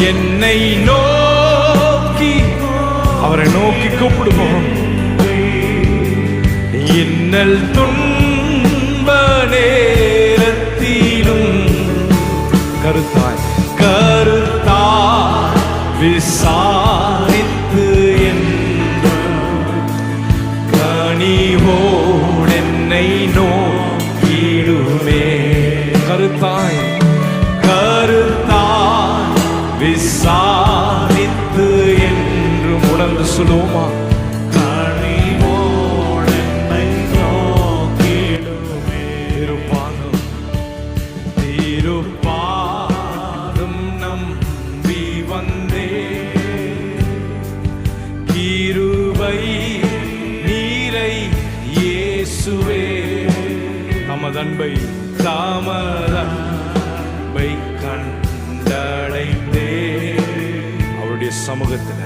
என்னை நோக்கி அவரை நோக்கி கூப்பிடுவோம். இன்னல் துன்ப நேரத்திலும் கருத்தாய் கருத்தாய் விசாரித்து கனிவோடு என்னை நோக்கிடுமே. கருத்தாய் கருத்தாய் விசாரித்து என்றும் உணர்ந்து சொல்லுவோமா? கனிவோடு என்னை நோக்கிடுமே. திருப்பாதம் திருப்பாதம் நம்பி வந்தே கிருபை நீரை இயேசுவே. தமதன்பை கண்டடைந்தே அவருடைய சமூகத்தில்